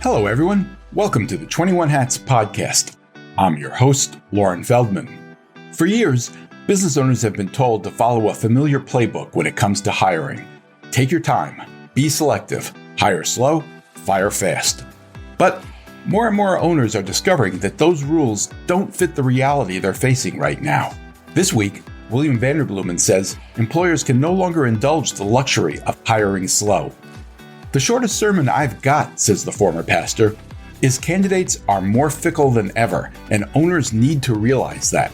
Hello, everyone. Welcome to the 21 Hats podcast. I'm your host, Lauren Feldman. For years, business owners have been told to follow a familiar playbook when it comes to hiring. Take your time, be selective, hire slow, fire fast. But more and more owners are discovering that those rules don't fit the reality they're facing right now. This week, William Vanderbloemen says employers can no longer indulge the luxury of hiring slow. The shortest sermon I've got, says the former pastor, is candidates are more fickle than ever, and owners need to realize that.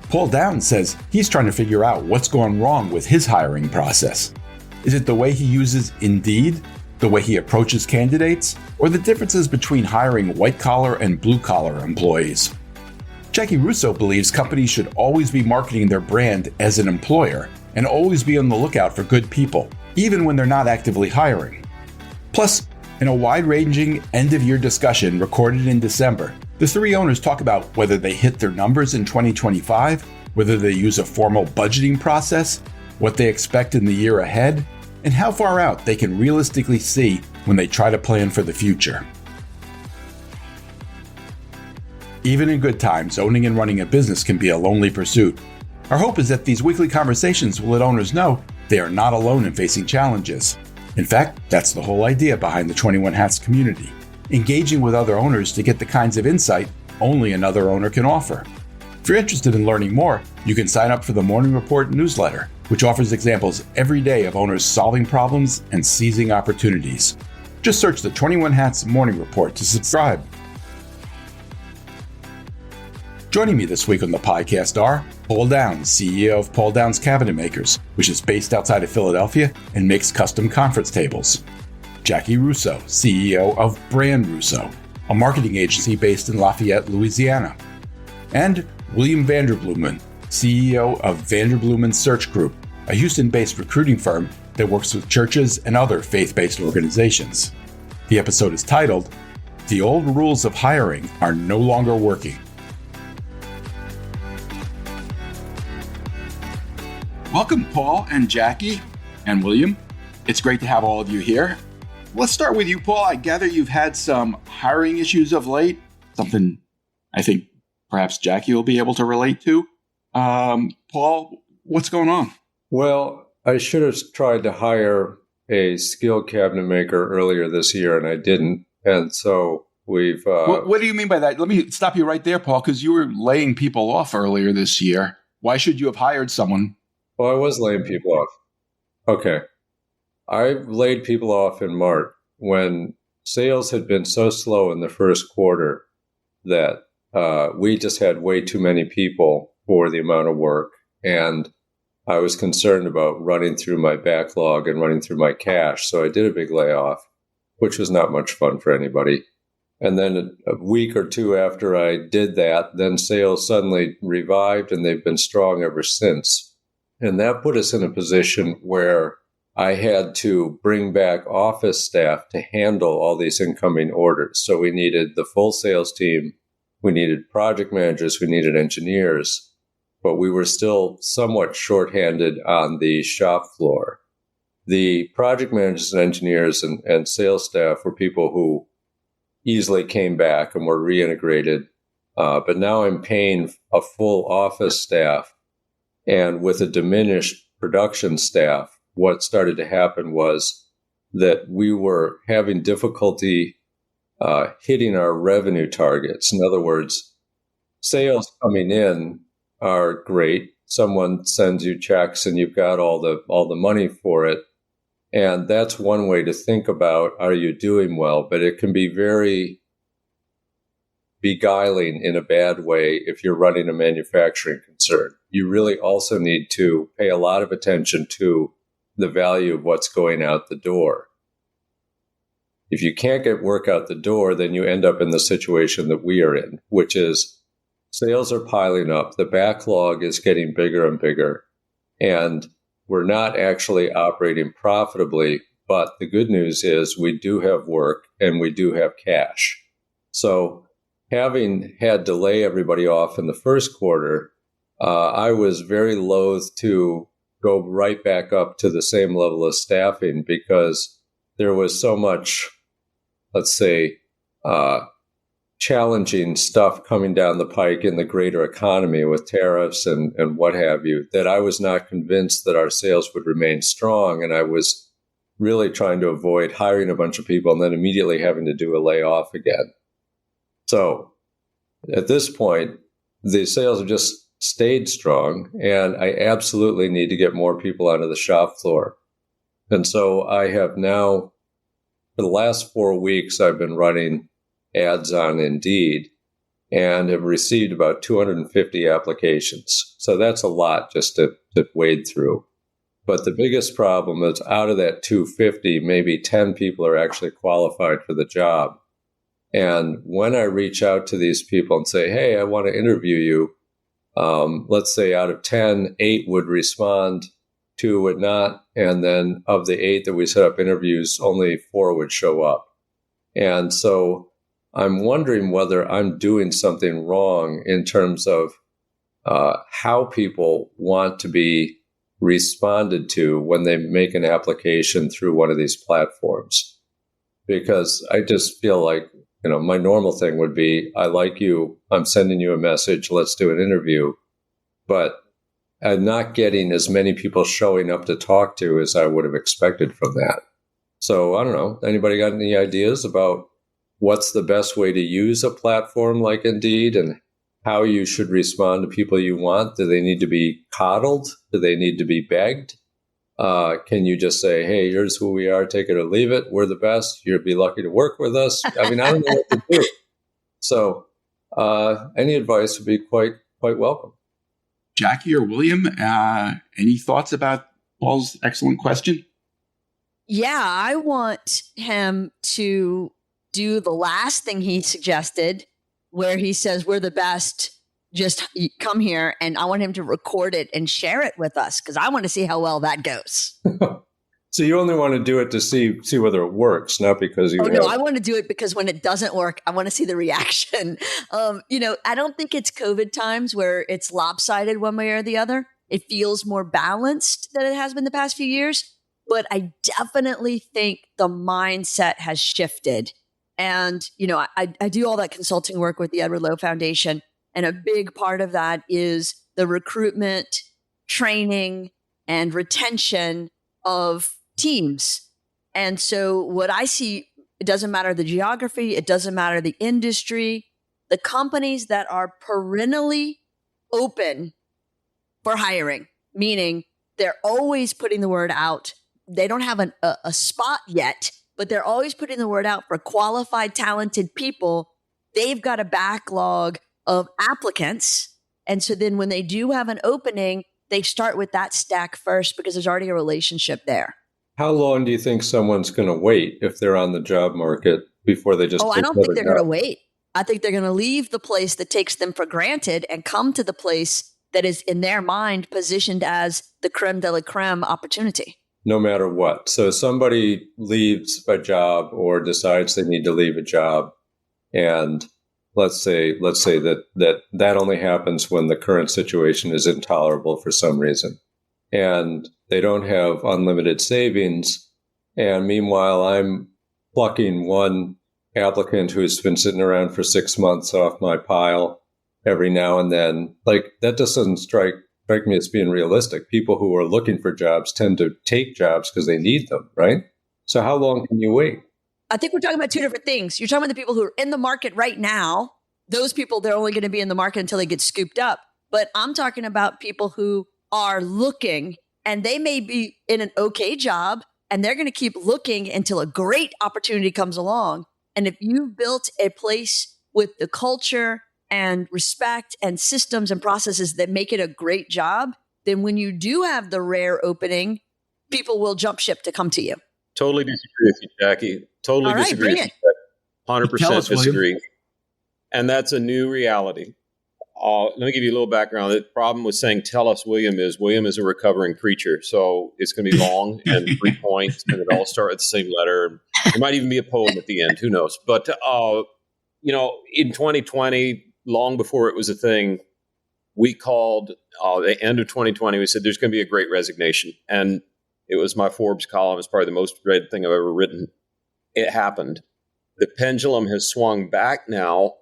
Paul Downs says he's trying to figure out what's gone wrong with his hiring process. Is it the way he uses Indeed, the way he approaches candidates, or the differences between hiring white-collar and blue-collar employees? Jaci Russo believes companies should always be marketing their brand as an employer and always be on the lookout for good people, even when they're not actively hiring. Plus, in a wide-ranging end-of-year discussion recorded in December, the three owners talk about whether they hit their numbers in 2025, whether they use a formal budgeting process, what they expect in the year ahead, and how far out they can realistically see when they try to plan for the future. Even in good times, owning and running a business can be a lonely pursuit. Our hope is that these weekly conversations will let owners know they are not alone in facing challenges. In fact, that's the whole idea behind the 21 Hats community, engaging with other owners to get the kinds of insight only another owner can offer. If you're interested in learning more, you can sign up for the Morning Report newsletter, which offers examples every day of owners solving problems and seizing opportunities. Just search the 21 Hats Morning Report to subscribe. Joining me this week on the podcast are Paul Downs, CEO of Paul Downs Cabinet Makers, which is based outside of Philadelphia and makes custom conference tables. Jaci Russo, CEO of Brand Russo, a marketing agency based in Lafayette, Louisiana. And William Vanderbloemen, CEO of Vanderbloemen Search Group, a Houston-based recruiting firm that works with churches and other faith-based organizations. The episode is titled, "The Old Rules of Hiring Are No Longer Working." Welcome, Paul and Jaci and William. It's great to have all of you here. Let's start with you, Paul. I gather you've had some hiring issues of late, something I think perhaps Jaci will be able to relate to. Paul, what's going on? Well, I should have tried to hire a skilled cabinet maker earlier this year, and I didn't. And so we've... What do you mean by that? Let me stop you right there, Paul, because you were laying people off earlier this year. Why should you have hired someone? Well, I was laying people off. Okay. I laid people off in March when sales had been so slow in the first quarter that we just had way too many people for the amount of work. And I was concerned about running through my backlog and running through my cash. So I did a big layoff, which was not much fun for anybody. And then a week or two after I did that, then sales suddenly revived and they've been strong ever since. And that put us in a position where I had to bring back office staff to handle all these incoming orders. So we needed the full sales team, we needed project managers, we needed engineers, but we were still somewhat shorthanded on the shop floor. The project managers and engineers and sales staff were people who easily came back and were reintegrated. But now I'm paying a full office staff. And with a diminished production staff, what started to happen was that we were having difficulty hitting our revenue targets. In other words, sales coming in are great. Someone sends you checks and you've got all the money for it. And that's one way to think about, are you doing well? But it can be very beguiling in a bad way if you're running a manufacturing concern. You really also need to pay a lot of attention to the value of what's going out the door. If you can't get work out the door, then you end up in the situation that we are in, which is sales are piling up, the backlog is getting bigger and bigger, and we're not actually operating profitably. But the good news is we do have work and we do have cash. So having had to lay everybody off in the first quarter, I was very loath to go right back up to the same level of staffing because there was so much, let's say, challenging stuff coming down the pike in the greater economy with tariffs and what have you, that I was not convinced that our sales would remain strong. And I was really trying to avoid hiring a bunch of people and then immediately having to do a layoff again. So at this point, the sales have just stayed strong, and I absolutely need to get more people onto the shop floor. And so I have now, for the last 4 weeks, I've been running ads on Indeed and have received about 250 applications. So that's a lot just to wade through. But the biggest problem is out of that 250, maybe 10 people are actually qualified for the job. And when I reach out to these people and say, hey, I want to interview you, let's say out of 10, 8 would respond, 2 would not. And then of the 8 that we set up interviews, only 4 would show up. And so I'm wondering whether I'm doing something wrong in terms of how people want to be responded to when they make an application through one of these platforms. Because I just feel like, my normal thing would be, I like you, I'm sending you a message, let's do an interview. But I'm not getting as many people showing up to talk to as I would have expected from that. So I don't know, anybody got any ideas about what's the best way to use a platform like Indeed and how you should respond to people you want? Do they need to be coddled? Do they need to be begged? Can you just say, hey, here's who we are, take it or leave it. We're the best. You'd be lucky to work with us. I mean, I don't know what to do. So any advice would be quite welcome. Jaci or William, any thoughts about Paul's excellent question? Yeah, I want him to do the last thing he suggested, where he says, we're the best, just come here. And I want him to record it and share it with us, because I want to see how well that goes. So you only want to do it to see whether it works, not because you... No, I want to do it because when it doesn't work, I want to see the reaction. I don't think it's COVID times where it's lopsided one way or the other. It feels more balanced than it has been the past few years. But I definitely think the mindset has shifted. And, I do all that consulting work with the Edward Lowe Foundation. And a big part of that is the recruitment, training, and retention of teams. And so what I see, it doesn't matter the geography, it doesn't matter the industry, the companies that are perennially open for hiring, meaning they're always putting the word out. They don't have a spot yet, but they're always putting the word out for qualified, talented people. They've got a backlog of applicants. And so then when they do have an opening, they start with that stack first because there's already a relationship there. How long do you think someone's going to wait if they're on the job market before they just... I don't think they're going to wait. I think they're going to leave the place that takes them for granted and come to the place that is in their mind positioned as the creme de la creme opportunity. No matter what. So somebody leaves a job or decides they need to leave a job, and let's say that only happens when the current situation is intolerable for some reason, and they don't have unlimited savings. And meanwhile, I'm plucking one applicant who's been sitting around for 6 months off my pile every now and then. Like, that doesn't strike me as being realistic. People who are looking for jobs tend to take jobs because they need them, right? So how long can you wait? I think we're talking about two different things. You're talking about the people who are in the market right now. Those people, they're only going to be in the market until they get scooped up. But I'm talking about people who are looking, and they may be in an okay job, and they're going to keep looking until a great opportunity comes along. And if you've built a place with the culture and respect and systems and processes that make it a great job, then when you do have the rare opening, people will jump ship to come to you. Totally disagree with you, Jaci. Totally disagree with you. 100% disagree. And that's a new reality. Let me give you a little background. The problem with saying tell us William is a recovering preacher. So it's going to be long and 3 points, and it all start with the same letter. There might even be a poem at the end. Who knows? But, in 2020, long before it was a thing, we called the end of 2020. We said there's going to be a great resignation. And it was my Forbes column. It's probably the most read thing I've ever written. It happened. the pendulum has swung back now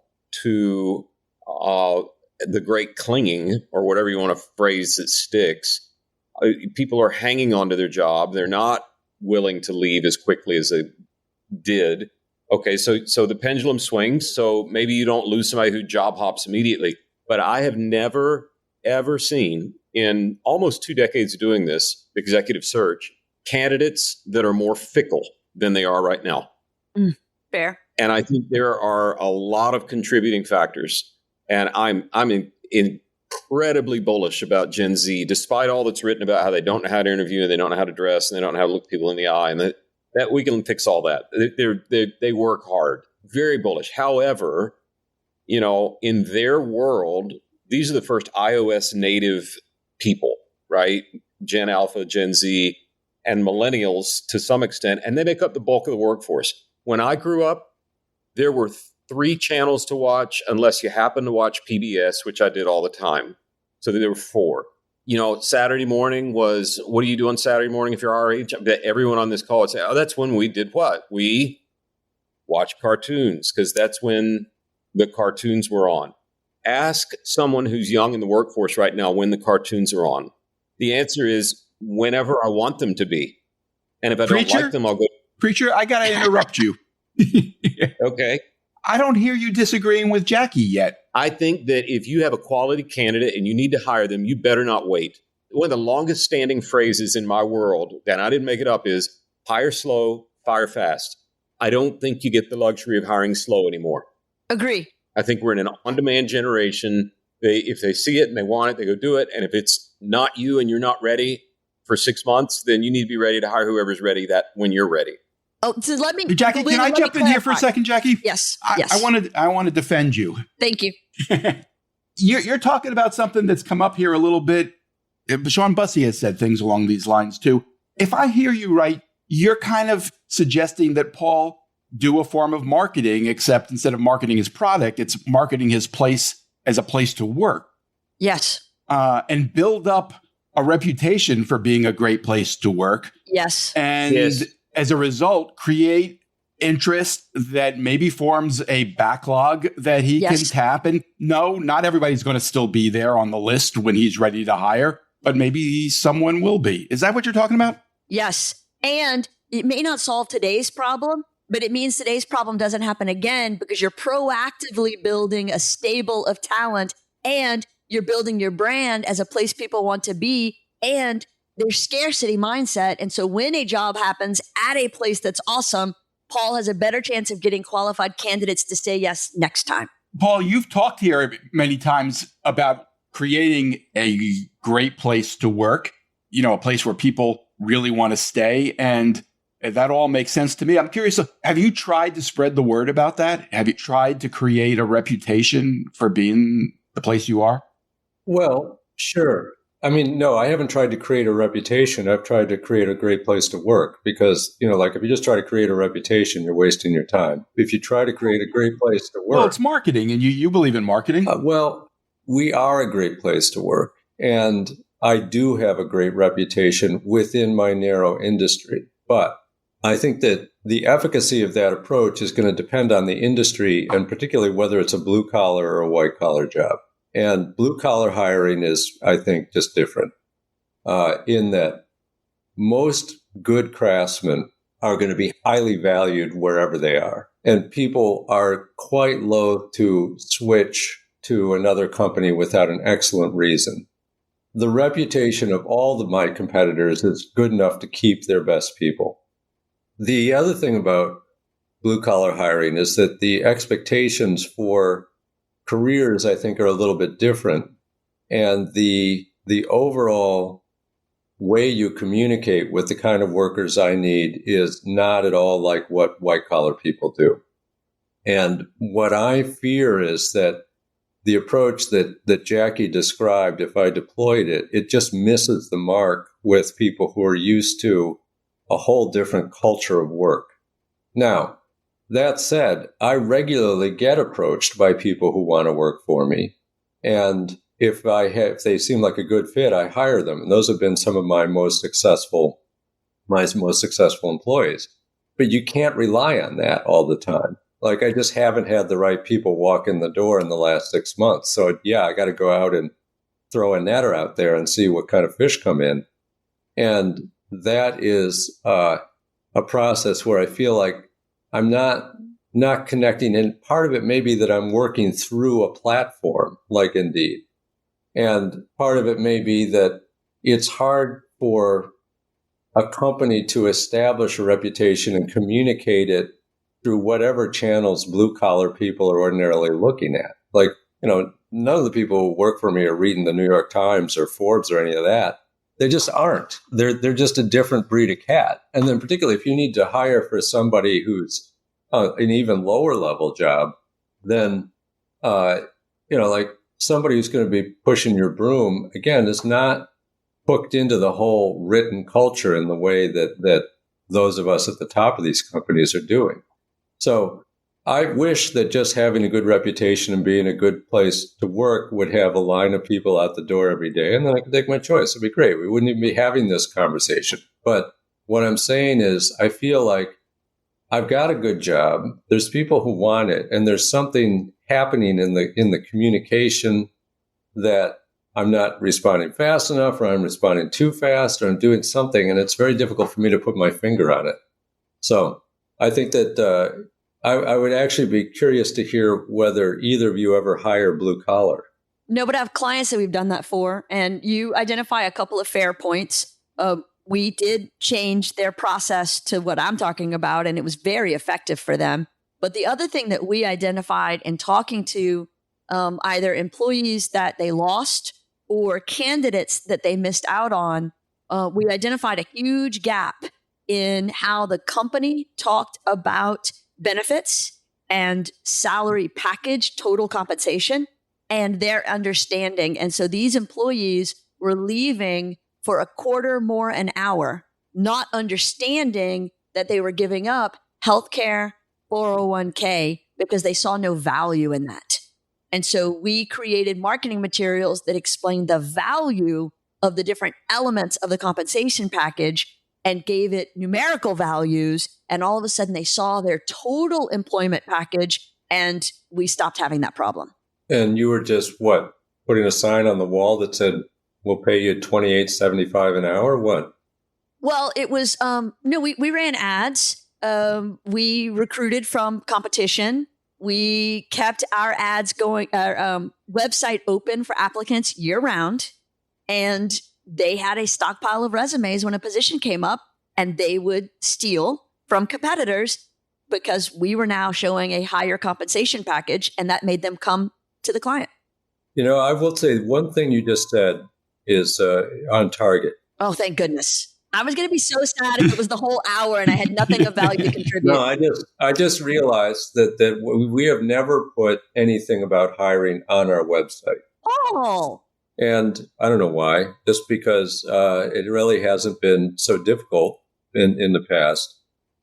to the great clinging, or whatever you want to phrase that sticks. People are hanging on to their job. They're not willing to leave as quickly as they did. Okay, so the pendulum swings. So maybe you don't lose somebody who job hops immediately. But I have never, ever seen, in almost 2 decades of doing this executive search, candidates that are more fickle than they are right now. Fair. And I think there are a lot of contributing factors. And I'm incredibly bullish about Gen Z, despite all that's written about how they don't know how to interview, and they don't know how to dress, and they don't know how to look people in the eye, and that we can fix all that. They work hard. Very bullish. However, in their world, these are the first iOS native people, right? Gen Alpha, Gen Z, and millennials to some extent, and they make up the bulk of the workforce. When I grew up, there were 3 channels to watch, unless you happen to watch PBS, which I did all the time. So there were 4. Saturday morning was, what do you do on Saturday morning if you're our age? I bet everyone on this call would say, oh, that's when we did what? We watched cartoons, because that's when the cartoons were on. Ask someone who's young in the workforce right now when the cartoons are on. The answer is whenever I want them to be. And if I don't like them, I'll go. Preacher, I got to interrupt you. Okay. I don't hear you disagreeing with Jaci yet. I think that if you have a quality candidate and you need to hire them, you better not wait. One of the longest standing phrases in my world, and I didn't make it up, is hire slow, fire fast. I don't think you get the luxury of hiring slow anymore. Agree. I think we're in an on-demand generation. If they see it and they want it, they go do it. And if it's not you and you're not ready for 6 months, then you need to be ready to hire whoever's ready when you're ready. Oh, so let me, Jaci, can I jump in here for a second, Jaci? Yes. I want to defend you. Thank you. You're talking about something that's come up here a little bit. Sean Bussey has said things along these lines too. If I hear you right, you're kind of suggesting that Paul do a form of marketing, except instead of marketing his product, it's marketing his place as a place to work. Yes. And build up a reputation for being a great place to work. Yes. And as a result, create interest that maybe forms a backlog that he can tap. And no, not everybody's going to still be there on the list when he's ready to hire, but maybe someone will be. Is that what you're talking about? Yes. And it may not solve today's problem, but it means today's problem doesn't happen again, because you're proactively building a stable of talent, and you're building your brand as a place people want to be, and there's scarcity mindset. And so when a job happens at a place that's awesome, Paul has a better chance of getting qualified candidates to say yes next time. Paul, you've talked here many times about creating a great place to work, a place where people really want to stay. And that all makes sense to me. I'm curious, have you tried to spread the word about that? Have you tried to create a reputation for being the place you are? Well, sure. I mean, no, I haven't tried to create a reputation. I've tried to create a great place to work, because, if you just try to create a reputation, you're wasting your time. If you try to create a great place to work. Well, it's marketing, and you believe in marketing. Well, we are a great place to work. And I do have a great reputation within my narrow industry. But I think that the efficacy of that approach is going to depend on the industry, and particularly whether it's a blue collar or a white collar job. And blue collar hiring is, I think, just different in that most good craftsmen are going to be highly valued wherever they are. And people are quite loath to switch to another company without an excellent reason. The reputation of all of my competitors is good enough to keep their best people. The other thing about blue collar hiring is that the expectations for careers, I think, are a little bit different. And the overall way you communicate with the kind of workers I need is not at all like what white collar people do. And what I fear is that the approach that Jaci described, if I deployed it, it just misses the mark with people who are used to a whole different culture of work. Now, that said, I regularly get approached by people who want to work for me. And if they seem like a good fit, I hire them. And those have been some of my most successful employees. But you can't rely on that all the time. Like, I just haven't had the right people walk in the door in the last 6 months. So yeah, I got to go out and throw a netter out there and see what kind of fish come in. And that is a process where I feel like I'm not connecting. And part of it may be that I'm working through a platform like Indeed. And part of it may be that it's hard for a company to establish a reputation and communicate it through whatever channels blue collar people are ordinarily looking at. Like, none of the people who work for me are reading the New York Times or Forbes or any of that. They just aren't. They're just a different breed of cat. And then particularly if you need to hire for somebody who's an even lower level job, then, like somebody who's going to be pushing your broom, again, is not hooked into the whole written culture in the way that those of us at the top of these companies are doing. So I wish that just having a good reputation and being a good place to work would have a line of people out the door every day, and then I could take my choice. It'd be great. We wouldn't even be having this conversation. But what I'm saying is I feel like I've got a good job. There's people who want it, and there's something happening in the communication that I'm not responding fast enough, or I'm responding too fast, or I'm doing something, and it's very difficult for me to put my finger on it. So I think that I would actually be curious to hear whether either of you ever hire blue collar. No, but I have clients that we've done that for, and you identify a couple of fair points. We did change their process to what I'm talking about, and it was very effective for them. But the other thing that we identified in talking to either employees that they lost or candidates that they missed out on, we identified a huge gap in how the company talked about benefits and salary package, total compensation, and their understanding. And so these employees were leaving for a quarter more an hour, not understanding that they were giving up healthcare, 401k, because they saw no value in that. And so we created marketing materials that explained the value of the different elements of the compensation package and gave it numerical values. And all of a sudden they saw their total employment package, and we stopped having that problem. And you were just putting a sign on the wall that said, we'll pay you $28.75 an hour? What? Well, it was, we ran ads. We recruited from competition. We kept our ads going, our website open for applicants year round. And they had a stockpile of resumes when a position came up, and they would steal from competitors because we were now showing a higher compensation package, and that made them come to the client. I will say one thing you just said is on target. Oh, thank goodness. I was going to be so sad if it was the whole hour and I had nothing of value to contribute. No, I just realized that we have never put anything about hiring on our website. Oh. And I don't know why, just because it really hasn't been so difficult in the past.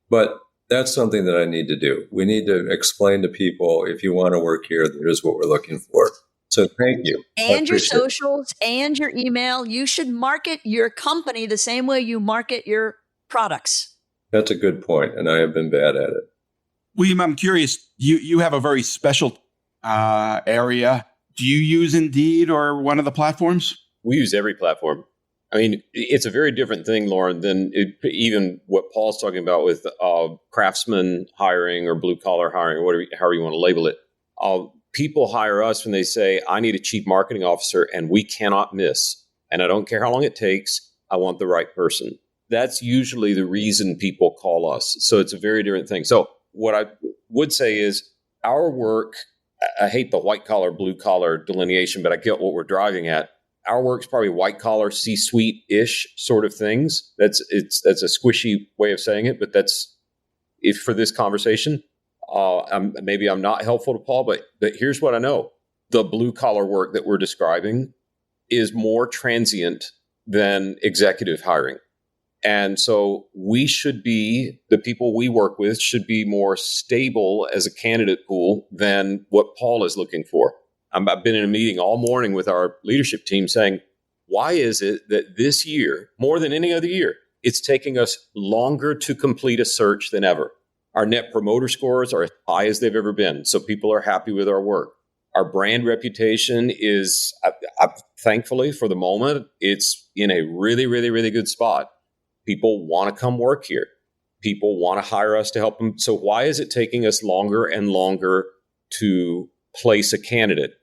But that's something that I need to do. We need to explain to people, if you want to work here, here's what we're looking for. So thank you. And your socials and your email. You should market your company the same way you market your products. That's a good point, and I have been bad at it. William, I'm curious, you have a very special area. Do you use Indeed or one of the platforms? We use every platform. I mean, it's a very different thing, Lauren, than even what Paul's talking about with craftsman hiring or blue collar hiring, or whatever, however you want to label it. People hire us when they say, I need a chief marketing officer and we cannot miss. And I don't care how long it takes. I want the right person. That's usually the reason people call us. So it's a very different thing. So what I would say is our work, I hate the white collar, blue collar delineation, but I get what we're driving at. Our work's probably white collar, C-suite-ish sort of things. That's a squishy way of saying it, but that's if for this conversation. Maybe I'm not helpful to Paul, but here's what I know. The blue collar work that we're describing is more transient than executive hiring. And so the people we work with should be more stable as a candidate pool than what Paul is looking for. I've been in a meeting all morning with our leadership team saying, why is it that this year, more than any other year, it's taking us longer to complete a search than ever? Our net promoter scores are as high as they've ever been. So people are happy with our work. Our brand reputation is, thankfully, for the moment, it's in a really, really, really good spot. People want to come work here. People want to hire us to help them. So why is it taking us longer and longer to place a candidate?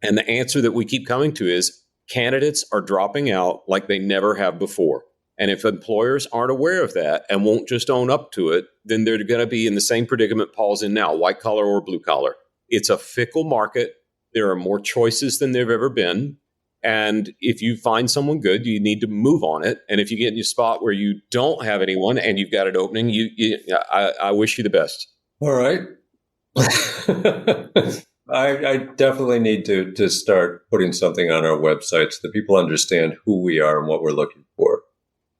And the answer that we keep coming to is candidates are dropping out like they never have before. And if employers aren't aware of that and won't just own up to it, then they're going to be in the same predicament Paul's in now, white collar or blue collar. It's a fickle market. There are more choices than there've ever been. And if you find someone good, you need to move on it. And if you get in a spot where you don't have anyone and you've got an opening, I wish you the best. All right. I definitely need to start putting something on our website so that people understand who we are and what we're looking for.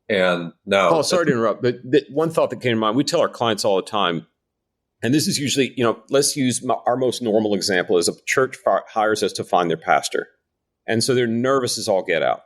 And now, Paul, sorry to interrupt, but one thought that came to mind, we tell our clients all the time, and this is usually, let's use our most normal example is a church hires us to find their pastor. And so they're nervous as all get out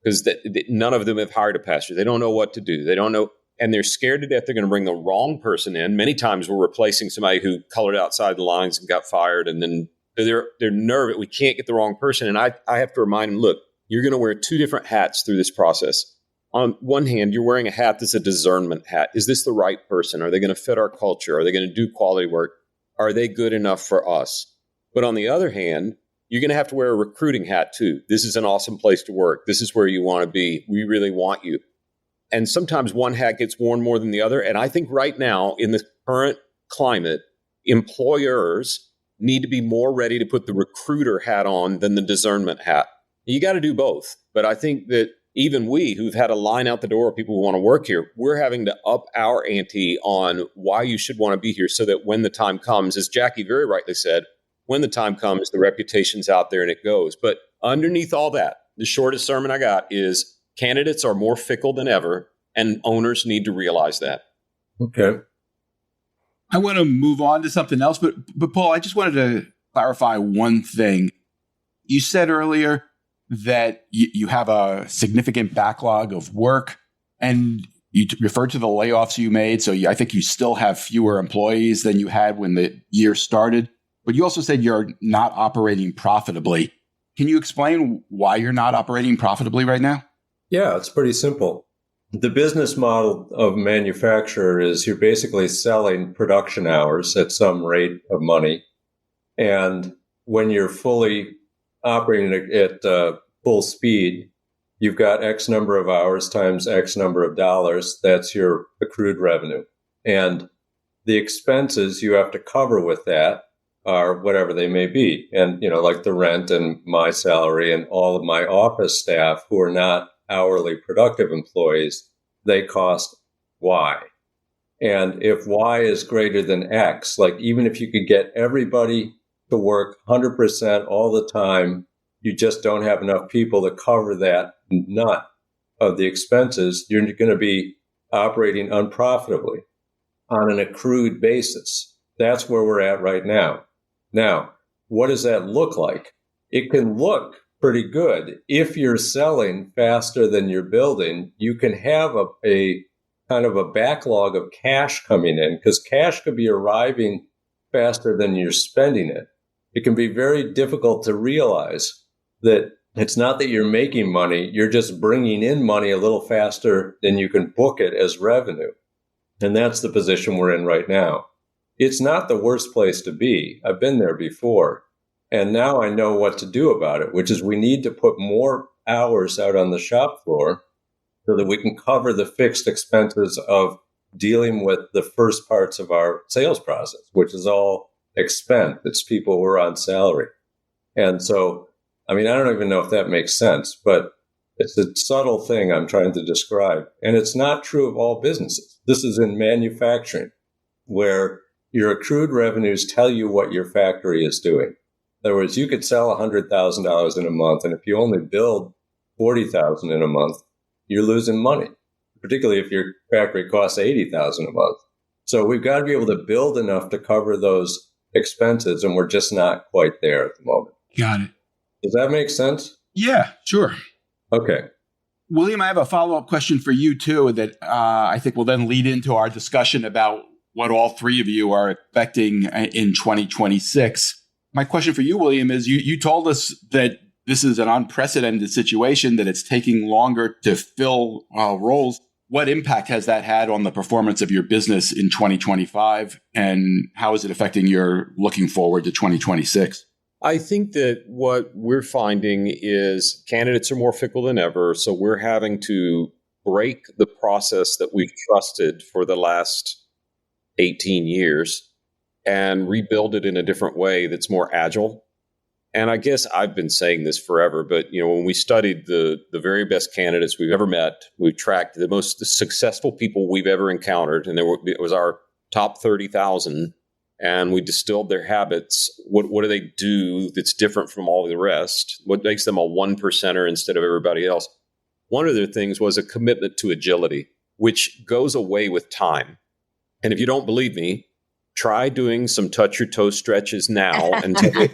because none of them have hired a pastor. They don't know what to do. They don't know. And they're scared to death they're going to bring the wrong person in. Many times we're replacing somebody who colored outside the lines and got fired. And then they're nervous. We can't get the wrong person. And I have to remind them, look, you're going to wear two different hats through this process. On one hand, you're wearing a hat that's a discernment hat. Is this the right person? Are they going to fit our culture? Are they going to do quality work? Are they good enough for us? But on the other hand, you're going to have to wear a recruiting hat too. This is an awesome place to work. This is where you want to be. We really want you. And sometimes one hat gets worn more than the other. And I think right now in the current climate, employers need to be more ready to put the recruiter hat on than the discernment hat. You got to do both. But I think that even we who've had a line out the door of people who want to work here, we're having to up our ante on why you should want to be here so that when the time comes, as Jaci very rightly said, when the time comes, the reputation's out there and it goes. But underneath all that, the shortest sermon I got is candidates are more fickle than ever, and owners need to realize that. Okay. I want to move on to something else, but Paul, I just wanted to clarify one thing. You said earlier that you have a significant backlog of work, and you referred to the layoffs you made. So I think you still have fewer employees than you had when the year started. But you also said you're not operating profitably. Can you explain why you're not operating profitably right now? Yeah, it's pretty simple. The business model of a manufacturer is you're basically selling production hours at some rate of money. And when you're fully operating at full speed, you've got X number of hours times X number of dollars. That's your accrued revenue. And the expenses you have to cover with that are whatever they may be. And, like the rent and my salary and all of my office staff who are not hourly productive employees, they cost Y. And if Y is greater than X, like even if you could get everybody to work 100% all the time, you just don't have enough people to cover that nut of the expenses, you're going to be operating unprofitably on an accrued basis. That's where we're at right now. Now, what does that look like? It can look pretty good. If you're selling faster than you're building, you can have a kind of a backlog of cash coming in because cash could be arriving faster than you're spending it. It can be very difficult to realize that it's not that you're making money, you're just bringing in money a little faster than you can book it as revenue. And that's the position we're in right now. It's not the worst place to be. I've been there before. And now I know what to do about it, which is we need to put more hours out on the shop floor so that we can cover the fixed expenses of dealing with the first parts of our sales process, which is all expense. It's people who are on salary. And so, I don't even know if that makes sense, but it's a subtle thing I'm trying to describe. And it's not true of all businesses. This is in manufacturing, where your accrued revenues tell you what your factory is doing. In other words, you could sell $100,000 in a month, and if you only build $40,000 in a month, you're losing money, particularly if your factory costs $80,000 a month. So we've got to be able to build enough to cover those expenses, and we're just not quite there at the moment. Got it. Does that make sense? Yeah, sure. Okay. William, I have a follow-up question for you, too, that I think will then lead into our discussion about what all three of you are expecting in 2026. My question for you, William, is you told us that this is an unprecedented situation, that it's taking longer to fill roles. What impact has that had on the performance of your business in 2025? And how is it affecting your looking forward to 2026? I think that what we're finding is candidates are more fickle than ever. So we're having to break the process that we've trusted for the last 18 years and rebuild it in a different way that's more agile. And I guess I've been saying this forever, but when we studied the very best candidates we've ever met, we've tracked the most successful people we've ever encountered, and it was our top 30,000, and we distilled their habits. What do they do that's different from all the rest? What makes them a 1%er instead of everybody else? One of their things was a commitment to agility, which goes away with time. And if you don't believe me, try doing some touch your toe stretches now and tell me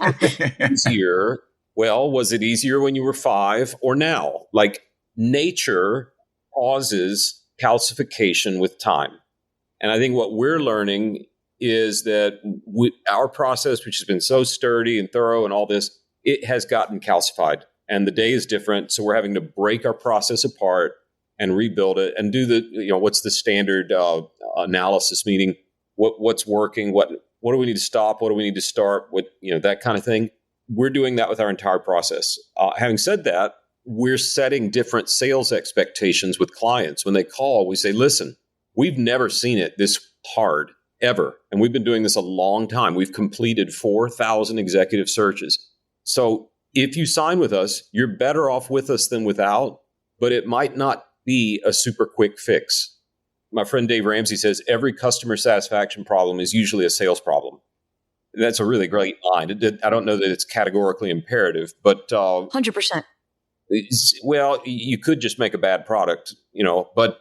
it's easier. Well, was it easier when you were 5 or now? Like, nature causes calcification with time. And I think what we're learning is that our process, which has been so sturdy and thorough and all this, it has gotten calcified. And the day is different. So we're having to break our process apart and rebuild it and do what's the standard analysis, meaning what's working, what do we need to stop, what do we need to start, that kind of thing. We're doing that with our entire process. Having said that, we're setting different sales expectations with clients. When they call, we say, listen, we've never seen it this hard ever. And we've been doing this a long time. We've completed 4,000 executive searches. So if you sign with us, you're better off with us than without, but it might not be a super quick fix. My friend Dave Ramsey says every customer satisfaction problem is usually a sales problem. That's a really great line. I don't know that it's categorically imperative, but 100%. Well, you could just make a bad product, but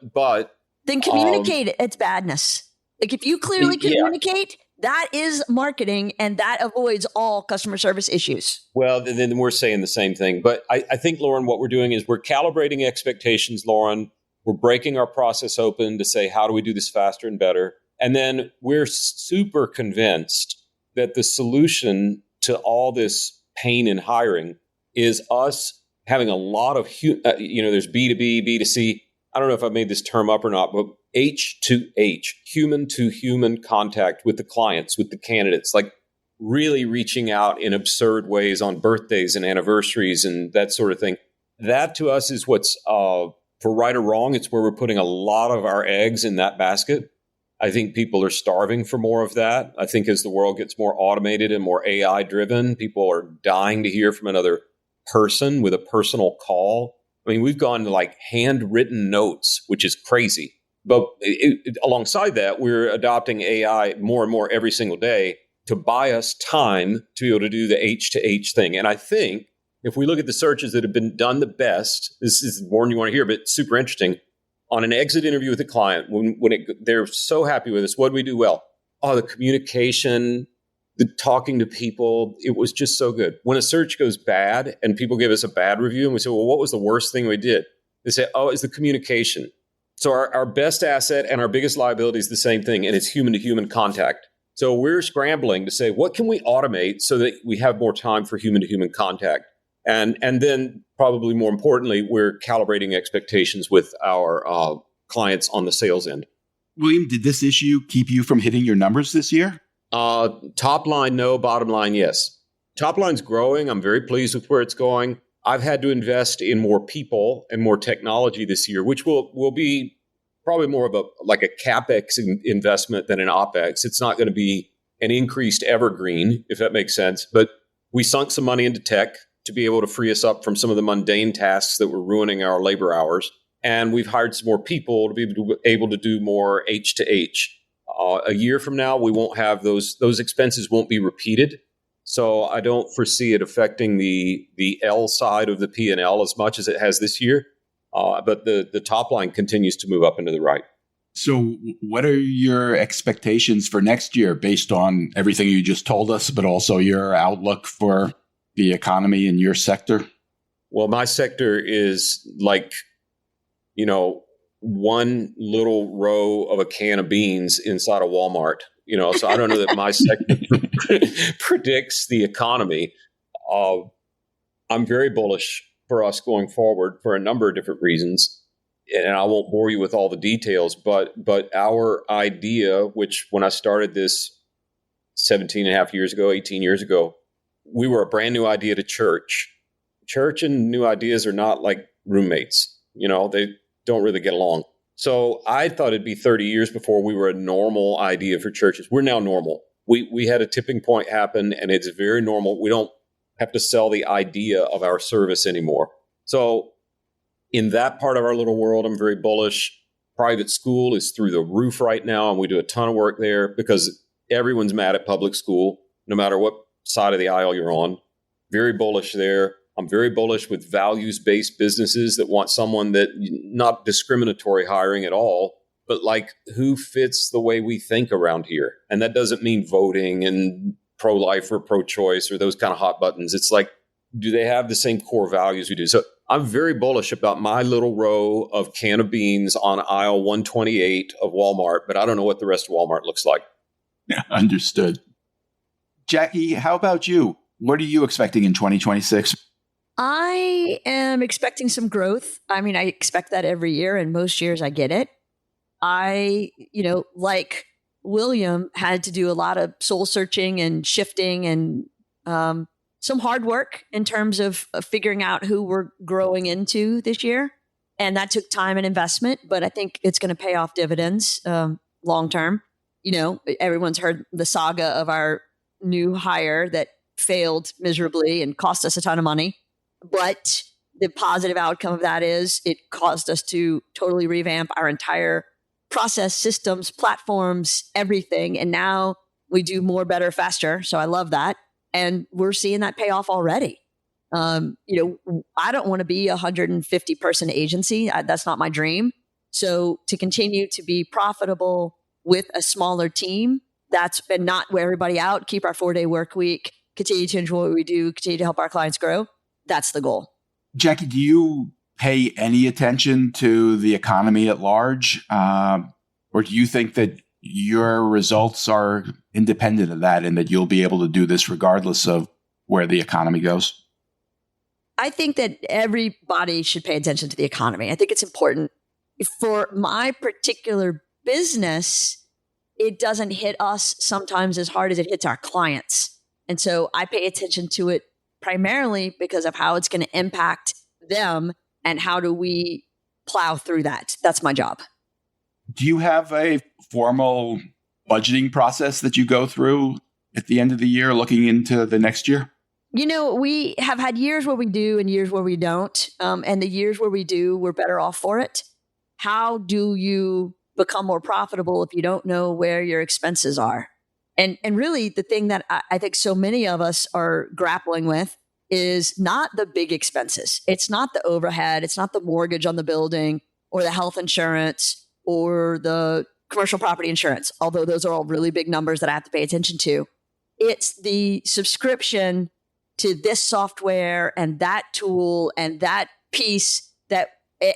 then communicate its badness. Like, if you clearly communicate, that is marketing, and that avoids all customer service issues. Well, then we're saying the same thing. But I think, Lauren, what we're doing is we're calibrating expectations, Lauren. We're breaking our process open to say, how do we do this faster and better? And then we're super convinced that the solution to all this pain in hiring is us having a lot of, there's B2B, B2C. I don't know if I made this term up or not, but H2H, human to human contact with the clients, with the candidates, like really reaching out in absurd ways on birthdays and anniversaries and that sort of thing. That to us is what's, for right or wrong, it's where we're putting a lot of our eggs in that basket. I think people are starving for more of that. I think as the world gets more automated and more AI driven, people are dying to hear from another person with a personal call. I mean, we've gone to like handwritten notes, which is crazy. But alongside that, we're adopting AI more and more every single day to buy us time to be able to do the H2H thing. And I think if we look at the searches that have been done the best, this is more than you want to hear, but super interesting. On an exit interview with a client, they're so happy with us, what do we do well? Oh, the communication, the talking to people, it was just so good. When a search goes bad and people give us a bad review and we say, well, what was the worst thing we did? They say, oh, it's the communication. So our best asset and our biggest liability is the same thing, and it's human-to-human contact. So we're scrambling to say, what can we automate so that we have more time for human-to-human contact? And then probably more importantly, we're calibrating expectations with our clients on the sales end. William, did this issue keep you from hitting your numbers this year? Top line, no. Bottom line, yes. Top line's growing. I'm very pleased with where it's going. I've had to invest in more people and more technology this year, which will be probably more of a CapEx investment than an OpEx. It's not going to be an increased evergreen, if that makes sense. But we sunk some money into tech to be able to free us up from some of the mundane tasks that were ruining our labor hours. And we've hired some more people to be able to do more H2H. A year from now, we won't have those expenses won't be repeated. So I don't foresee it affecting the L side of the P&L as much as it has this year. But the top line continues to move up into the right. So what are your expectations for next year based on everything you just told us, but also your outlook for the economy in your sector? Well, my sector is one little row of a can of beans inside a Walmart. So I don't know that my sector predicts the economy. I'm very bullish for us going forward for a number of different reasons. And I won't bore you with all the details, but our idea, which when I started this 17 and a half years ago, 18 years ago, we were a brand new idea to church. Church and new ideas are not like roommates. They don't really get along. So I thought it'd be 30 years before we were a normal idea for churches. We're now normal. We had a tipping point happen, and it's very normal. We don't have to sell the idea of our service anymore. So in that part of our little world, I'm very bullish. Private school is through the roof right now, and we do a ton of work there because everyone's mad at public school, no matter what side of the aisle you're on. Very bullish there. I'm very bullish with values-based businesses that want someone that, not discriminatory hiring at all, but like who fits the way we think around here. And that doesn't mean voting and pro-life or pro-choice or those kind of hot buttons. It's like, do they have the same core values we do? So I'm very bullish about my little row of can of beans on aisle 128 of Walmart, but I don't know what the rest of Walmart looks like. Yeah, understood. Jaci, how about you? What are you expecting in 2026? I am expecting some growth. I mean, I expect that every year, and most years I get it. I, like William, had to do a lot of soul searching and shifting and some hard work in terms of figuring out who we're growing into this year. And that took time and investment, but I think it's going to pay off dividends long term. Everyone's heard the saga of our new hire that failed miserably and cost us a ton of money. But the positive outcome of that is it caused us to totally revamp our entire process, systems, platforms, everything. And now we do more, better, faster. So I love that. And we're seeing that pay off already. I don't want to be a 150 person agency. That's not my dream. So to continue to be profitable with a smaller team, and not wear everybody out, keep our 4-day work week, continue to enjoy what we do, continue to help our clients grow. That's the goal. Jaci, do you pay any attention to the economy at large? Or do you think that your results are independent of that and that you'll be able to do this regardless of where the economy goes? I think that everybody should pay attention to the economy. I think it's important. For my particular business, it doesn't hit us sometimes as hard as it hits our clients. And so I pay attention to it primarily because of how it's going to impact them and how do we plow through that. That's my job. Do you have a formal budgeting process that you go through at the end of the year looking into the next year? We have had years where we do and years where we don't. And the years where we do, we're better off for it. How do you become more profitable if you don't know where your expenses are? And really, the thing that I think so many of us are grappling with is not the big expenses. It's not the overhead. It's not the mortgage on the building or the health insurance or the commercial property insurance, although those are all really big numbers that I have to pay attention to. It's the subscription to this software and that tool and that piece that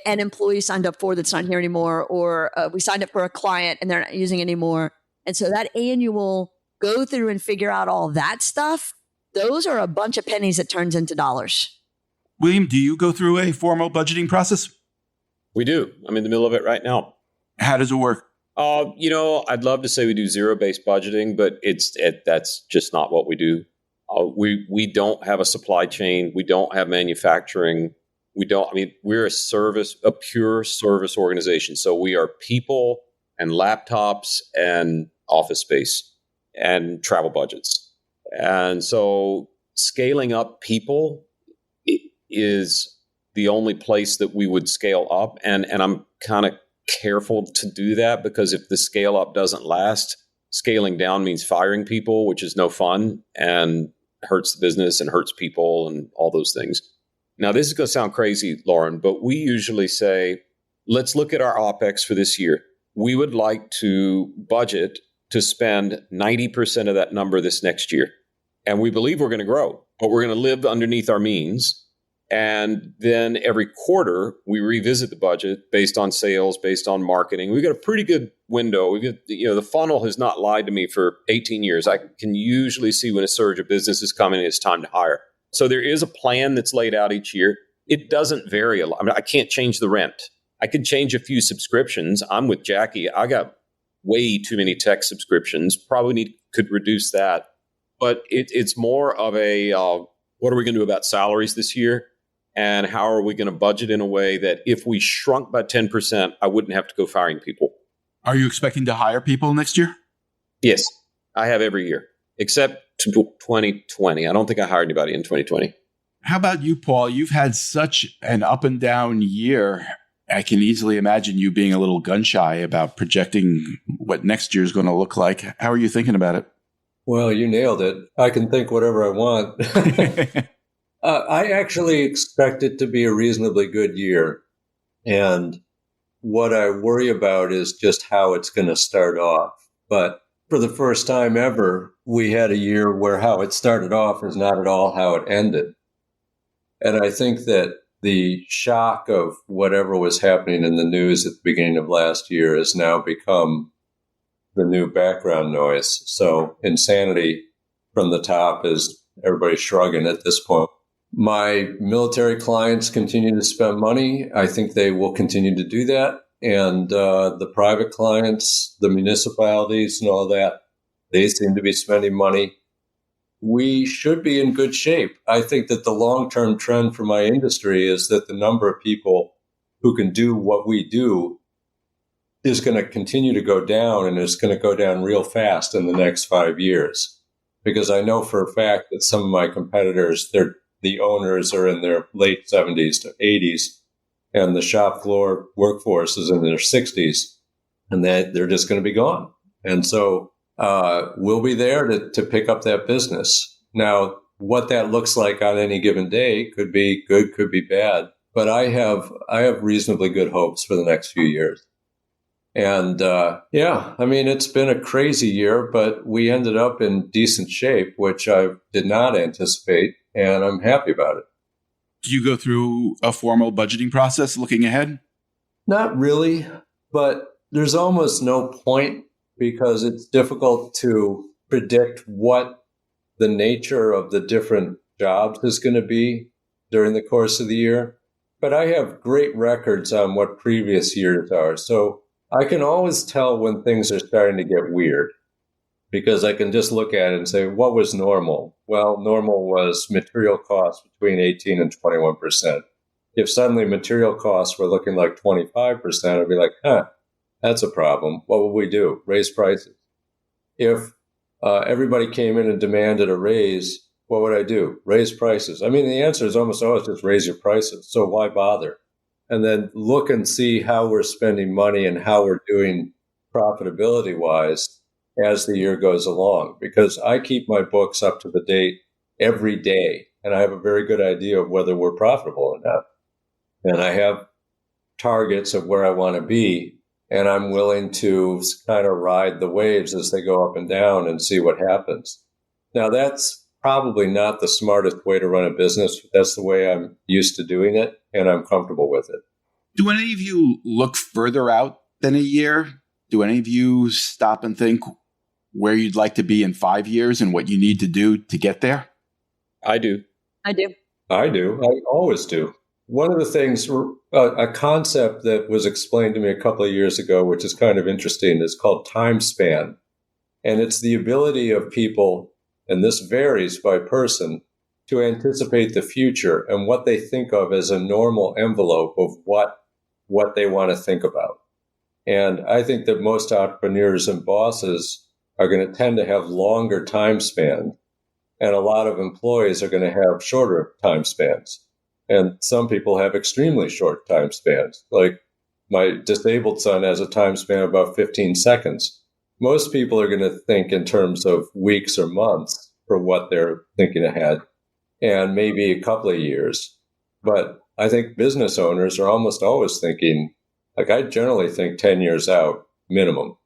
an employee signed up for that's not here anymore, or we signed up for a client and they're not using anymore. And so that annual go through and figure out all that stuff, those are a bunch of pennies that turns into dollars. William, do you go through a formal budgeting process? We do. I'm in the middle of it right now. How does it work? I'd love to say we do zero-based budgeting, but that's just not what we do. We don't have a supply chain. We don't have manufacturing. We're a pure service organization. So we are people and laptops and office space and travel budgets. And so scaling up people is the only place that we would scale up. And I'm kind of careful to do that because if the scale up doesn't last, scaling down means firing people, which is no fun and hurts the business and hurts people and all those things. Now, this is going to sound crazy, Lauren, but we usually say, let's look at our OPEX for this year. We would like to budget to spend 90% of that number this next year. And we believe we're going to grow, but we're going to live underneath our means. And then every quarter, we revisit the budget based on sales, based on marketing. We've got a pretty good window. We've got, the funnel has not lied to me for 18 years. I can usually see when a surge of business is coming and it's time to hire. So there is a plan that's laid out each year. It doesn't vary a lot. I mean, I can't change the rent. I can change a few subscriptions. I'm with Jaci. I got way too many tech subscriptions. Probably could reduce that. But it's more of a, what are we going to do about salaries this year? And how are we going to budget in a way that if we shrunk by 10%, I wouldn't have to go firing people? Are you expecting to hire people next year? Yes, I have every year, except 2020. I don't think I hired anybody in 2020. How about you, Paul? You've had such an up and down year. I can easily imagine you being a little gun shy about projecting what next year is going to look like. How are you thinking about it? Well, you nailed it. I can think whatever I want. I actually expect it to be a reasonably good year. And what I worry about is just how it's going to start off. But for the first time ever, we had a year where how it started off is not at all how it ended. And I think that the shock of whatever was happening in the news at the beginning of last year has now become the new background noise. So insanity from the top is everybody shrugging at this point. My military clients continue to spend money. I think they will continue to do that. And the private clients, the municipalities and all that, they seem to be spending money. We should be in good shape. I think that the long-term trend for my industry is that the number of people who can do what we do is going to continue to go down, and it's going to go down real fast in the next 5 years. Because I know for a fact that some of my competitors, the owners are in their late 70s to 80s, and the shop floor workforce is in their 60s, and that they're just going to be gone. And so we'll be there to pick up that business. Now, what that looks like on any given day could be good, could be bad, but I have reasonably good hopes for the next few years. And it's been a crazy year, but we ended up in decent shape, which I did not anticipate, and I'm happy about it. Do you go through a formal budgeting process looking ahead? Not really, but there's almost no point because it's difficult to predict what the nature of the different jobs is going to be during the course of the year. But I have great records on what previous years are. So I can always tell when things are starting to get weird because I can just look at it and say, what was normal? Well, normal was material costs between 18 and 21%. If suddenly material costs were looking like 25%, I'd be like, that's a problem. What would we do? Raise prices. If everybody came in and demanded a raise, what would I do? Raise prices. I mean, the answer is almost always just raise your prices. So why bother? And then look and see how we're spending money and how we're doing profitability-wise as the year goes along. Because I keep my books up to the date every day, and I have a very good idea of whether we're profitable or not. And I have targets of where I want to be, and I'm willing to kind of ride the waves as they go up and down and see what happens. Now, that's probably not the smartest way to run a business. That's the way I'm used to doing it, and I'm comfortable with it. Do any of you look further out than a year? Do any of you stop and think where you'd like to be in 5 years and what you need to do to get there? I do. I always do. One of the things, a concept that was explained to me a couple of years ago, which is kind of interesting, is called time span. And it's the ability of people, and this varies by person, to anticipate the future and what they think of as a normal envelope of what they want to think about. And I think that most entrepreneurs and bosses are going to tend to have longer time spans, and a lot of employees are going to have shorter time spans. And some people have extremely short time spans. Like my disabled son has a time span of about 15 seconds. Most people are going to think in terms of weeks or months for what they're thinking ahead, and maybe a couple of years. But I think business owners are almost always thinking, like I generally think 10 years out, minimum,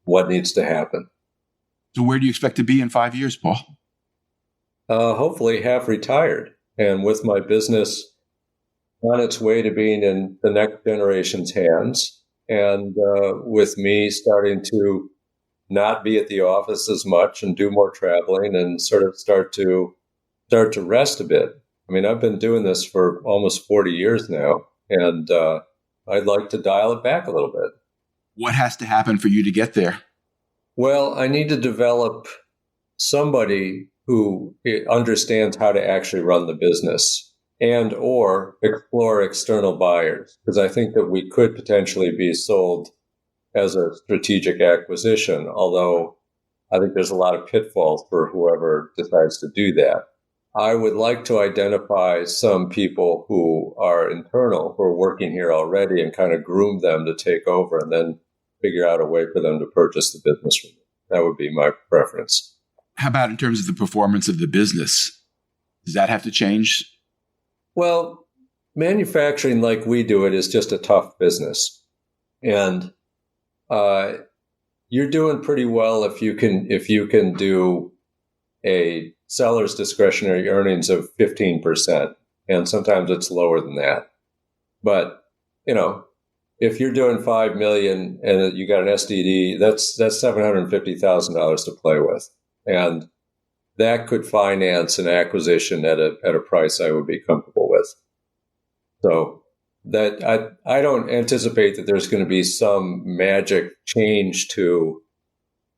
what needs to happen. So where do you expect to be in 5 years, Paul? Hopefully half retired. And with my business on its way to being in the next generation's hands, and with me starting to not be at the office as much and do more traveling and sort of start to rest a bit. I mean, I've been doing this for almost 40 years now, and I'd like to dial it back a little bit. What has to happen for you to get there? Well, I need to develop somebody who understands how to actually run the business and or explore external buyers, because I think that we could potentially be sold as a strategic acquisition, although I think there's a lot of pitfalls for whoever decides to do that. I would like to identify some people who are internal, who are working here already, and kind of groom them to take over and then figure out a way for them to purchase the business from me. That would be my preference. How about in terms of the performance of the business? Does that have to change? Well, manufacturing like we do it is just a tough business. And you're doing pretty well if you can do a seller's discretionary earnings of 15%. And sometimes it's lower than that. But, if you're doing $5 million and you got an SDD, that's $750,000 to play with. And that could finance an acquisition at a price I would be comfortable with. So that I don't anticipate that there's going to be some magic change to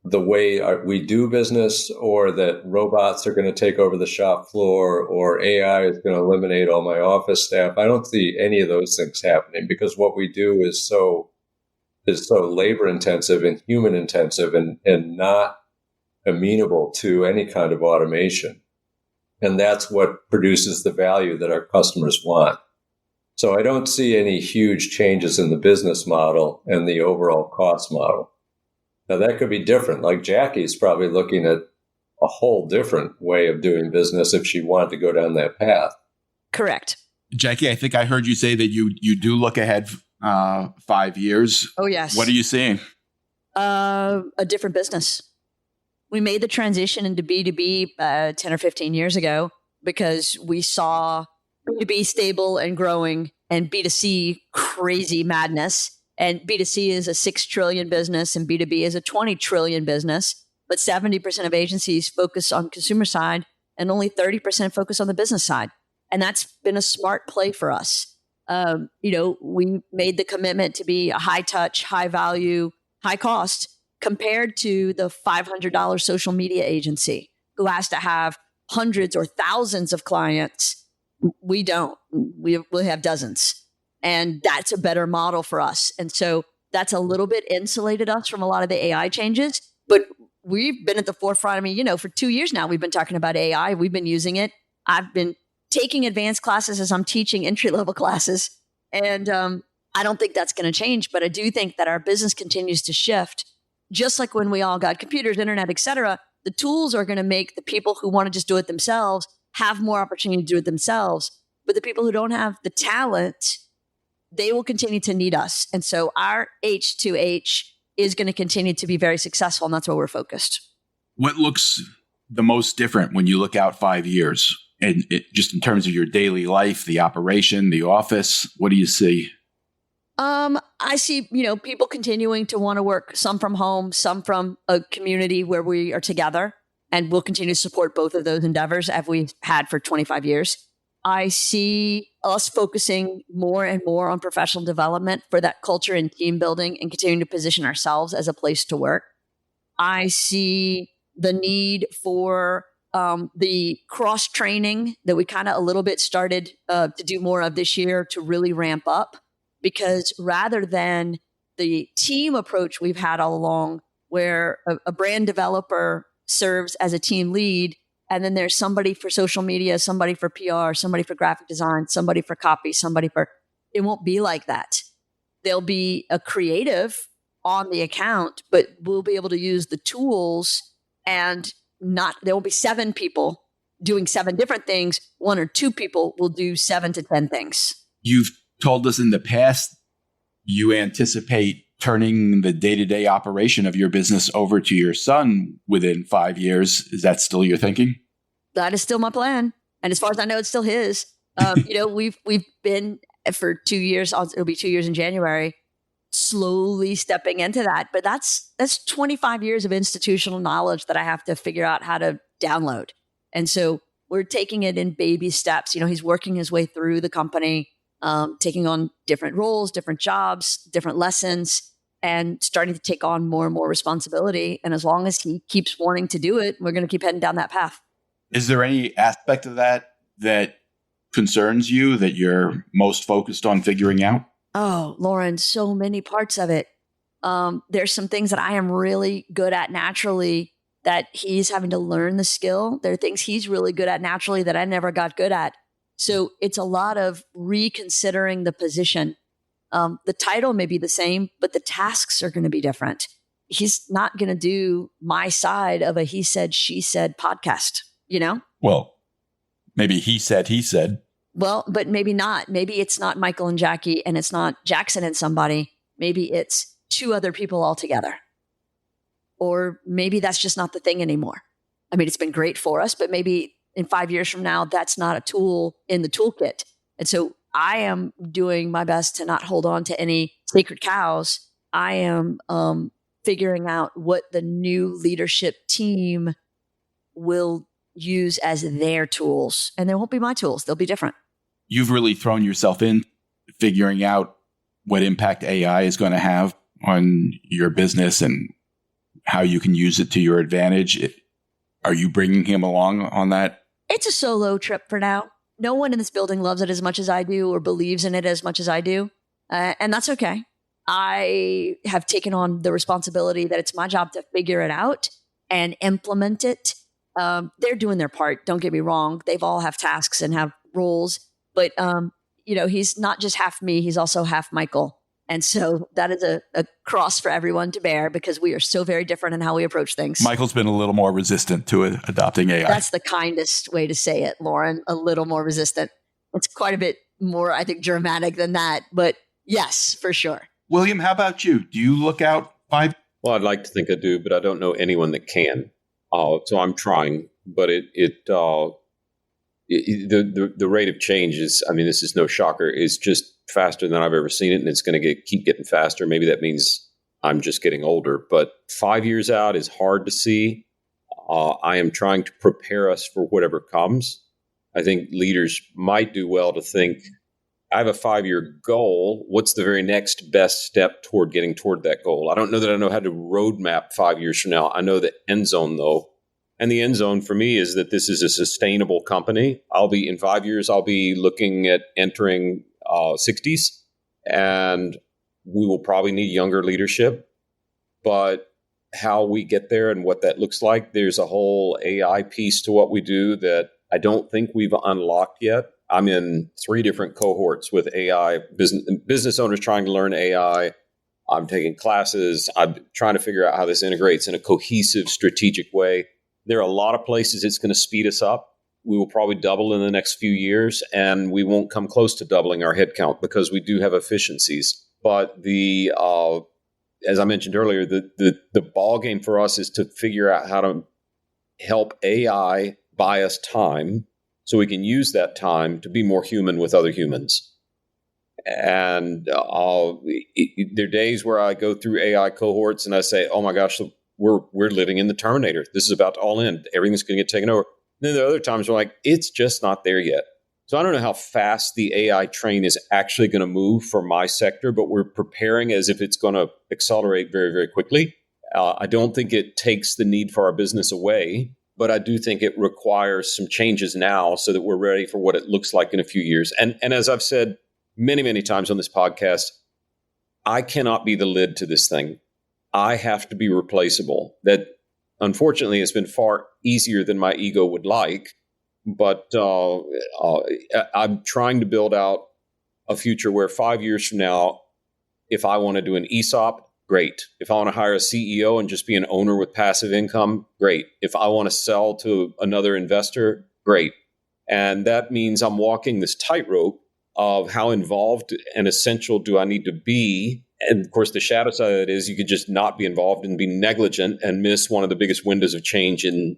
the way we do business, or that robots are going to take over the shop floor, or AI is going to eliminate all my office staff. I don't see any of those things happening, because what we do is so labor intensive and human intensive and not amenable to any kind of automation. And that's what produces the value that our customers want. So I don't see any huge changes in the business model and the overall cost model. Now, that could be different. Like Jaci's probably looking at a whole different way of doing business if she wanted to go down that path. Correct. Jaci, I think I heard you say that you do look ahead 5 years. Oh, yes. What are you seeing? A different business. We made the transition into B2B 10 or 15 years ago because we saw B2B stable and growing and B2C crazy madness. And B2C is a 6 trillion business and B2B is a 20 trillion business. But 70% of agencies focus on consumer side and only 30% focus on the business side. And that's been a smart play for us. We made the commitment to be a high touch, high value, high cost compared to the $500 social media agency who has to have hundreds or thousands of clients. We don't. We have dozens. And that's a better model for us. And so that's a little bit insulated us from a lot of the AI changes. But we've been at the forefront. I mean, for 2 years now, we've been talking about AI. We've been using it. I've been taking advanced classes as I'm teaching entry-level classes. And I don't think that's going to change. But I do think that our business continues to shift. Just like when we all got computers, internet, et cetera, the tools are going to make the people who want to just do it themselves have more opportunity to do it themselves. But the people who don't have the talent, they will continue to need us. And so our H2H is going to continue to be very successful. And that's where we're focused. What looks the most different when you look out 5 years? And just in terms of your daily life, the operation, the office, what do you see? I see, people continuing to want to work, some from home, some from a community where we are together. And we'll continue to support both of those endeavors as we've had for 25 years. I see us focusing more and more on professional development for that culture and team building and continuing to position ourselves as a place to work. I see the need for the cross training that we kind of a little bit started to do more of this year to really ramp up, because rather than the team approach we've had all along, where a brand developer serves as a team lead, and then there's somebody for social media, somebody for PR, somebody for graphic design, somebody for copy, it won't be like that. There'll be a creative on the account, but we'll be able to use the tools, and there will be 7 people doing 7 different things. 1 or 2 people will do 7 to 10 things. You've told us in the past you anticipate turning the day-to-day operation of your business over to your son within 5 years. Is that still your thinking? That is still my plan. And as far as I know, it's still his. We've been for 2 years. It'll be 2 years in January. Slowly stepping into that, but that's 25 years of institutional knowledge that I have to figure out how to download. And so we're taking it in baby steps. He's working his way through the company, taking on different roles, different jobs, different lessons, and starting to take on more and more responsibility. And as long as he keeps wanting to do it, we're going to keep heading down that path. Is there any aspect of that concerns you that you're most focused on figuring out? Oh, Lauren, so many parts of it. There's some things that I am really good at naturally that he's having to learn the skill. There are things he's really good at naturally that I never got good at. So it's a lot of reconsidering the position. The title may be the same, but the tasks are going to be different. He's not going to do my side of a he said, she said podcast, Well, maybe he said. Well, but maybe not. Maybe it's not Michael and Jackie and it's not Jackson and somebody. Maybe it's 2 other people altogether. Or maybe that's just not the thing anymore. I mean, it's been great for us, but maybe in 5 years from now, that's not a tool in the toolkit. And so I am doing my best to not hold on to any sacred cows. I am figuring out what the new leadership team will use as their tools. And they won't be my tools. They'll be different. You've really thrown yourself in figuring out what impact AI is going to have on your business and how you can use it to your advantage. Are you bringing him along on that? It's a solo trip for now. No one in this building loves it as much as I do or believes in it as much as I do. And that's okay. I have taken on the responsibility that it's my job to figure it out and implement it. They're doing their part. Don't get me wrong. They've all have tasks and have roles. But, he's not just half me. He's also half Michael. And so that is a cross for everyone to bear because we are so very different in how we approach things. Michael's been a little more resistant to adopting AI. That's the kindest way to say it, Lauren. A little more resistant. It's quite a bit more, I think, dramatic than that. But yes, for sure. William, how about you? Do you look out 5? Well, I'd like to think I do, but I don't know anyone that can. So I'm trying, but the rate of change is, I mean, this is no shocker, is just faster than I've ever seen it. And it's going to keep getting faster. Maybe that means I'm just getting older, but 5 years out is hard to see. I am trying to prepare us for whatever comes. I think leaders might do well to think, I have a 5-year goal. What's the very next best step toward getting toward that goal? I don't know that I know how to roadmap 5 years from now. I know the end zone though. And the end zone for me is that this is a sustainable company. In 5 years, I'll be looking at entering 60s, and we will probably need younger leadership. But how we get there and what that looks like, there's a whole AI piece to what we do that I don't think we've unlocked yet. I'm in 3 different cohorts with AI, business owners trying to learn AI. I'm taking classes. I'm trying to figure out how this integrates in a cohesive, strategic way. There are a lot of places it's going to speed us up. We will probably double in the next few years, and we won't come close to doubling our headcount because we do have efficiencies. But as I mentioned earlier, the ball game for us is to figure out how to help AI buy us time so we can use that time to be more human with other humans. And there are days where I go through AI cohorts and I say, oh my gosh, we're living in the Terminator. This is about to all end. Everything's going to get taken over. And then there are other times where it's just not there yet. So I don't know how fast the AI train is actually going to move for my sector, but we're preparing as if it's going to accelerate very, very quickly. I don't think it takes the need for our business away, but I do think it requires some changes now so that we're ready for what it looks like in a few years. And as I've said many, many times on this podcast, I cannot be the lid to this thing. I have to be replaceable. That, unfortunately, has been far easier than my ego would like. But I'm trying to build out a future where 5 years from now, if I want to do an ESOP, great. If I want to hire a CEO and just be an owner with passive income, great. If I want to sell to another investor, great. And that means I'm walking this tightrope of how involved and essential do I need to be. And of course, the shadow side of it is you could just not be involved and be negligent and miss one of the biggest windows of change in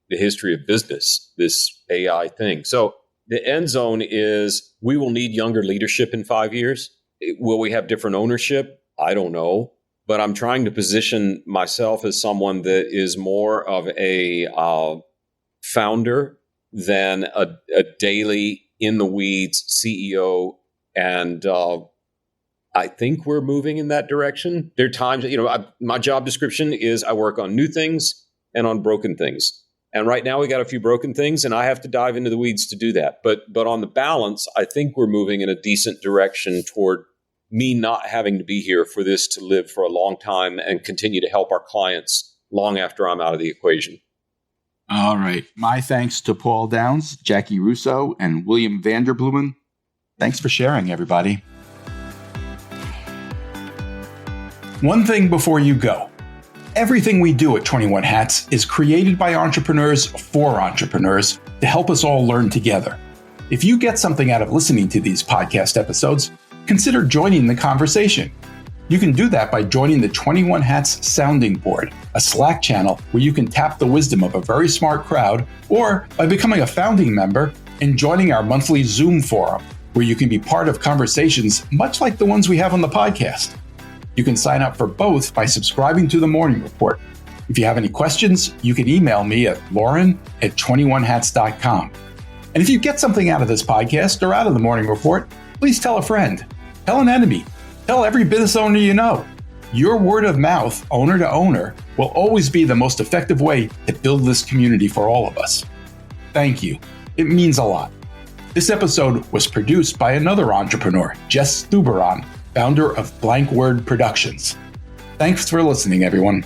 the history of business, this AI thing. So the end zone is we will need younger leadership in 5 years. Will we have different ownership? I don't know. But I'm trying to position myself as someone that is more of a founder than a daily in the weeds CEO. And I think we're moving in that direction. There are times, my job description is I work on new things and on broken things. And right now we got a few broken things and I have to dive into the weeds to do that. But on the balance, I think we're moving in a decent direction toward me not having to be here for this to live for a long time and continue to help our clients long after I'm out of the equation. All right. My thanks to Paul Downs, Jaci Russo, and William Vanderbloemen. Thanks for sharing, everybody. One thing before you go. Everything we do at 21 Hats is created by entrepreneurs for entrepreneurs to help us all learn together. If you get something out of listening to these podcast episodes, consider joining the conversation. You can do that by joining the 21 Hats Sounding Board, a Slack channel where you can tap the wisdom of a very smart crowd, or by becoming a founding member and joining our monthly Zoom forum, where you can be part of conversations much like the ones we have on the podcast. You can sign up for both by subscribing to the Morning Report. If you have any questions, you can email me at lauren@21hats.com. And if you get something out of this podcast or out of the Morning Report, please tell a friend, tell an enemy, tell every business owner you know. Your word of mouth, owner to owner, will always be the most effective way to build this community for all of us. Thank you. It means a lot. This episode was produced by another entrepreneur, Jess Stuberon, founder of Blank Word Productions. Thanks for listening, everyone.